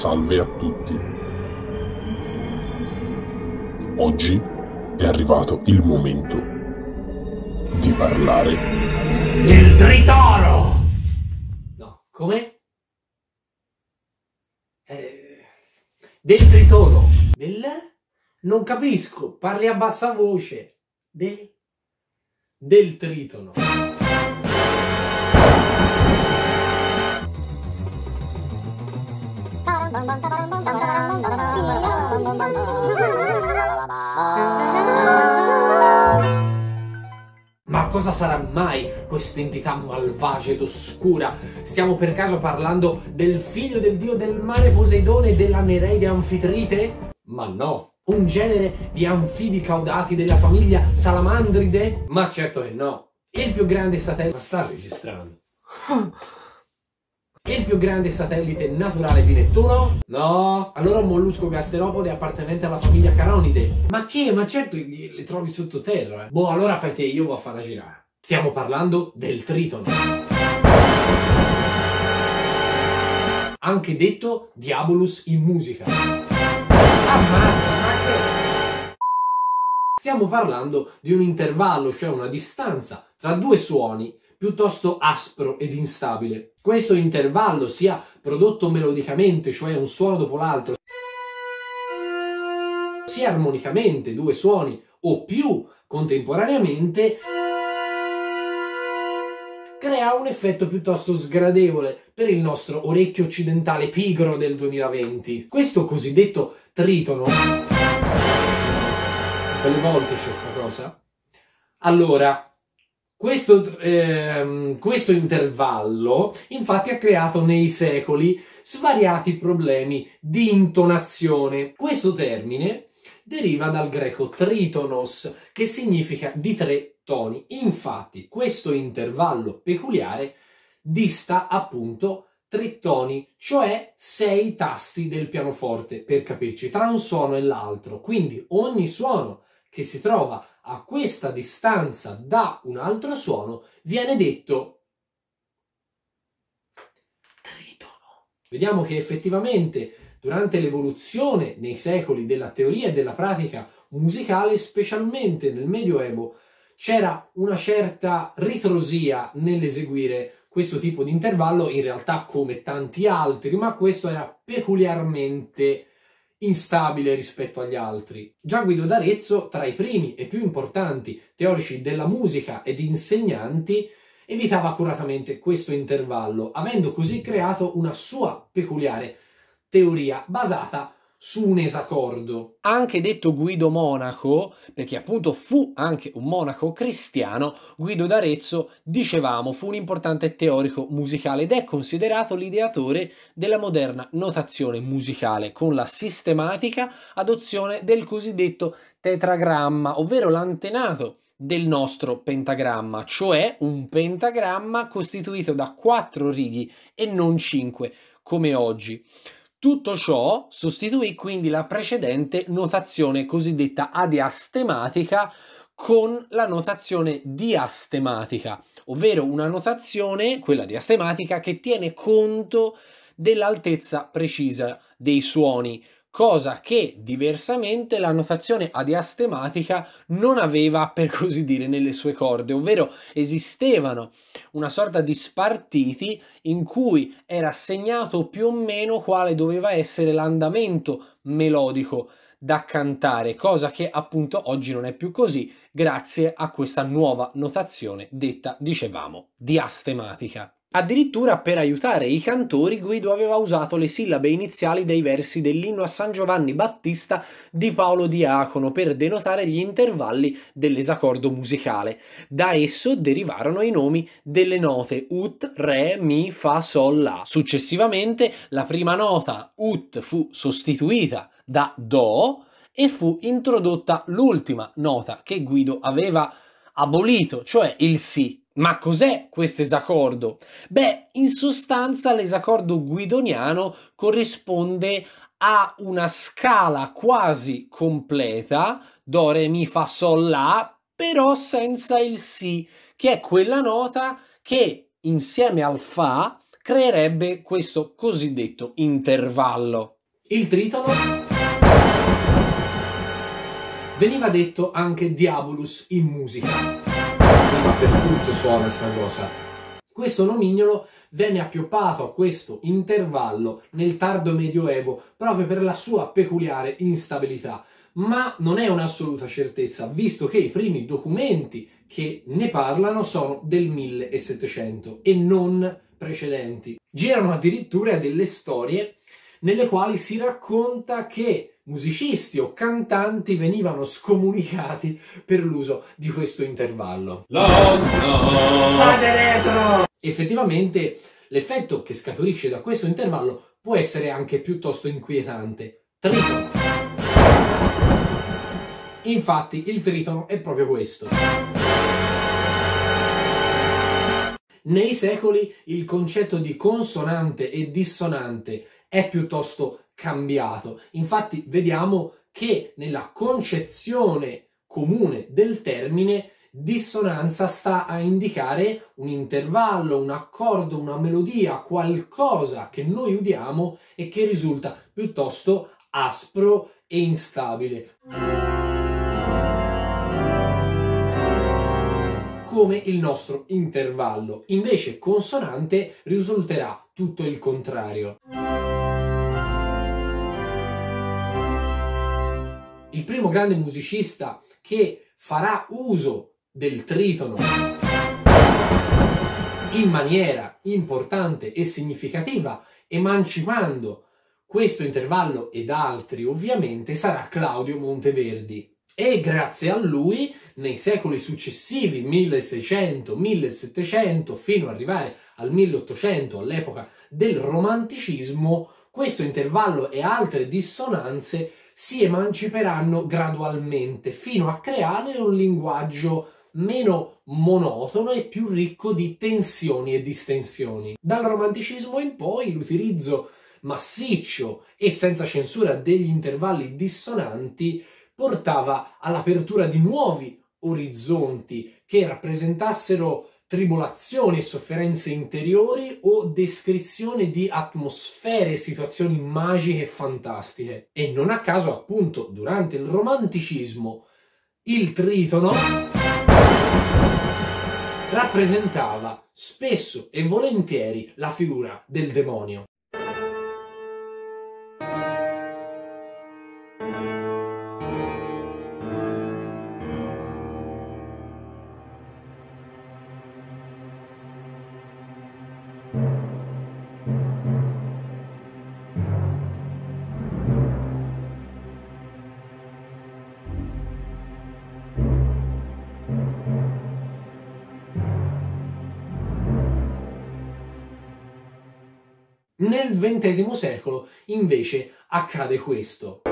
Salve a tutti. Oggi è arrivato il momento di parlare del tritolo! No, come? Del tritono. Non capisco, parli a bassa voce. Del tritono. Ma cosa sarà mai questa entità malvagia ed oscura? Stiamo per caso parlando del figlio del dio del mare Poseidone e della Nereide Anfitrite? Ma no! Un genere di anfibi caudati della famiglia Salamandride? Ma certo che no! Il più grande satellite... Ma sta registrando? Il più grande satellite naturale di Nettuno? No. Allora un mollusco gasteropode appartenente alla famiglia Caronide. Ma che? Ma certo le trovi sottoterra. Boh, allora fai te, io vado a fare una girare. Stiamo parlando del tritono. Anche detto Diabolus in musica. Ammazza, ma che... Stiamo parlando di un intervallo, cioè una distanza tra due suoni piuttosto aspro ed instabile. Questo intervallo sia prodotto melodicamente, cioè un suono dopo l'altro, sia armonicamente, due suoni o più contemporaneamente, crea un effetto piuttosto sgradevole per il nostro orecchio occidentale pigro del 2020. Questo cosiddetto tritono, quelle volte c'è sta cosa, allora... Questo intervallo infatti ha creato nei secoli svariati problemi di intonazione. Questo termine deriva dal greco tritonos, che significa di tre toni. Infatti questo intervallo peculiare dista appunto tre toni, cioè 6 tasti del pianoforte, per capirci, tra un suono e l'altro. Quindi ogni suono che si trova a questa distanza da un altro suono viene detto tritono. Vediamo che effettivamente durante l'evoluzione nei secoli della teoria e della pratica musicale, specialmente nel Medioevo, c'era una certa ritrosia nell'eseguire questo tipo di intervallo, in realtà come tanti altri, ma questo era peculiarmente instabile rispetto agli altri. Già Guido d'Arezzo, tra i primi e più importanti teorici della musica ed insegnanti, evitava accuratamente questo intervallo, avendo così creato una sua peculiare teoria basata su un esaccordo. Anche detto Guido Monaco, perché appunto fu anche un monaco cristiano, Guido d'Arezzo, dicevamo, fu un importante teorico musicale ed è considerato l'ideatore della moderna notazione musicale, con la sistematica adozione del cosiddetto tetragramma, ovvero l'antenato del nostro pentagramma, cioè un pentagramma costituito da 4 righe e non 5 come oggi. Tutto ciò sostituì quindi la precedente notazione cosiddetta adiastematica con la notazione diastematica, ovvero una notazione, quella diastematica, che tiene conto dell'altezza precisa dei suoni, cosa che diversamente la notazione adiastematica non aveva, per così dire, nelle sue corde, ovvero esistevano una sorta di spartiti in cui era segnato più o meno quale doveva essere l'andamento melodico da cantare, cosa che appunto oggi non è più così grazie a questa nuova notazione detta, dicevamo, diastematica. Addirittura per aiutare i cantori Guido aveva usato le sillabe iniziali dei versi dell'inno a San Giovanni Battista di Paolo Diacono per denotare gli intervalli dell'esaccordo musicale. Da esso derivarono i nomi delle note Ut, Re, Mi, Fa, Sol, La. Successivamente la prima nota Ut fu sostituita da Do e fu introdotta l'ultima nota che Guido aveva abolito, cioè il Si. Ma cos'è questo esaccordo? Beh, in sostanza l'esaccordo guidoniano corrisponde a una scala quasi completa, Do, Re, Mi, Fa, Sol, La, però senza il Si, che è quella nota che insieme al Fa creerebbe questo cosiddetto intervallo. Il tritono veniva detto anche diabolus in musica, ma per tutto suona sta cosa. Questo nomignolo venne appioppato a questo intervallo nel tardo medioevo proprio per la sua peculiare instabilità, ma non è un'assoluta certezza, visto che i primi documenti che ne parlano sono del 1700 e non precedenti. Girano addirittura delle storie nelle quali si racconta che musicisti o cantanti venivano scomunicati per l'uso di questo intervallo. Effettivamente l'effetto che scaturisce da questo intervallo può essere anche piuttosto inquietante. Tritono. Infatti il tritono è proprio questo. Nei secoli il concetto di consonante e dissonante è piuttosto cambiato. Infatti vediamo che nella concezione comune del termine dissonanza sta a indicare un intervallo, un accordo, una melodia, qualcosa che noi udiamo e che risulta piuttosto aspro e instabile. Come il nostro intervallo. Invece consonante risulterà tutto il contrario. Il primo grande musicista che farà uso del tritono in maniera importante e significativa, emancipando questo intervallo ed altri ovviamente, sarà Claudio Monteverdi. E grazie a lui, nei secoli successivi, 1600, 1700, fino ad arrivare al 1800, all'epoca del romanticismo, questo intervallo e altre dissonanze si emanciperanno gradualmente, fino a creare un linguaggio meno monotono e più ricco di tensioni e distensioni. Dal romanticismo in poi l'utilizzo massiccio e senza censura degli intervalli dissonanti portava all'apertura di nuovi orizzonti che rappresentassero tribolazioni e sofferenze interiori o descrizione di atmosfere e situazioni magiche e fantastiche. E non a caso, appunto, durante il romanticismo, il tritono rappresentava spesso e volentieri la figura del demonio. Nel XX secolo, invece, accade questo.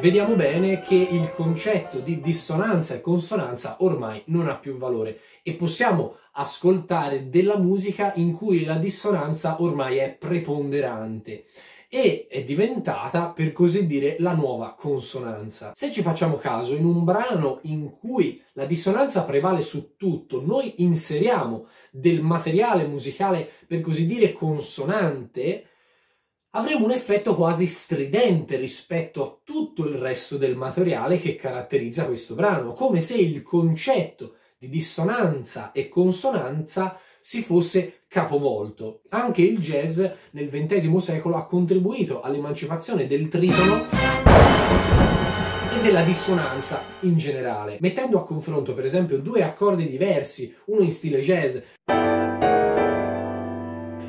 Vediamo bene che il concetto di dissonanza e consonanza ormai non ha più valore e possiamo ascoltare della musica in cui la dissonanza ormai è preponderante e è diventata, per così dire, la nuova consonanza. Se ci facciamo caso, in un brano in cui la dissonanza prevale su tutto, noi inseriamo del materiale musicale, per così dire, consonante, avremo un effetto quasi stridente rispetto a tutto il resto del materiale che caratterizza questo brano, come se il concetto di dissonanza e consonanza si fosse capovolto. Anche il jazz nel XX secolo ha contribuito all'emancipazione del tritono e della dissonanza in generale, mettendo a confronto per esempio due accordi diversi, uno in stile jazz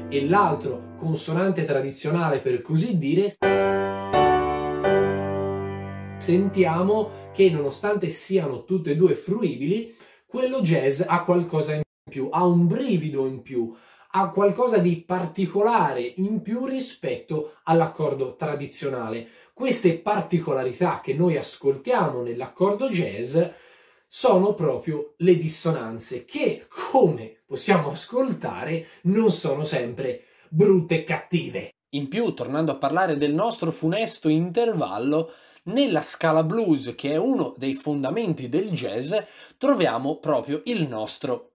e l'altro consonante tradizionale, per così dire, sentiamo che nonostante siano tutte e due fruibili, quello jazz ha qualcosa in più, ha un brivido in più, ha qualcosa di particolare in più rispetto all'accordo tradizionale. Queste particolarità che noi ascoltiamo nell'accordo jazz sono proprio le dissonanze che, come possiamo ascoltare non sono sempre brutte e cattive. In più, tornando a parlare del nostro funesto intervallo, nella scala blues, che è uno dei fondamenti del jazz, troviamo proprio il nostro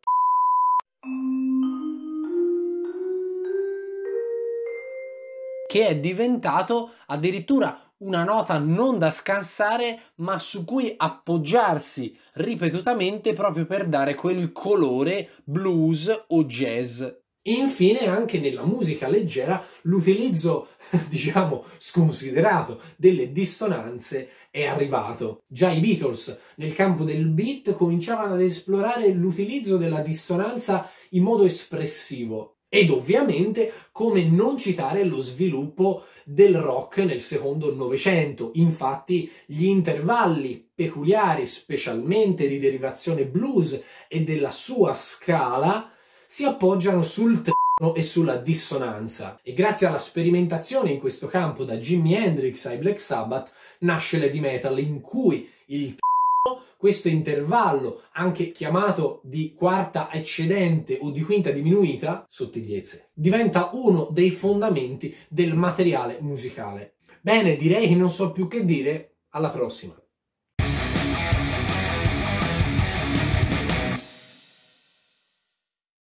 che è diventato addirittura una nota non da scansare, ma su cui appoggiarsi ripetutamente proprio per dare quel colore blues o jazz. Infine, anche nella musica leggera, l'utilizzo, diciamo, sconsiderato delle dissonanze è arrivato. Già i Beatles, nel campo del beat, cominciavano ad esplorare l'utilizzo della dissonanza in modo espressivo. Ed ovviamente come non citare lo sviluppo del rock nel secondo Novecento. Infatti gli intervalli peculiari, specialmente di derivazione blues e della sua scala, si appoggiano sul trino e sulla dissonanza. E grazie alla sperimentazione in questo campo da Jimi Hendrix ai Black Sabbath nasce l'heavy metal, in cui il trino, questo intervallo, anche chiamato di quarta eccedente o di quinta diminuita, sottigliezze, diventa uno dei fondamenti del materiale musicale. Bene, direi che non so più che dire. Alla prossima!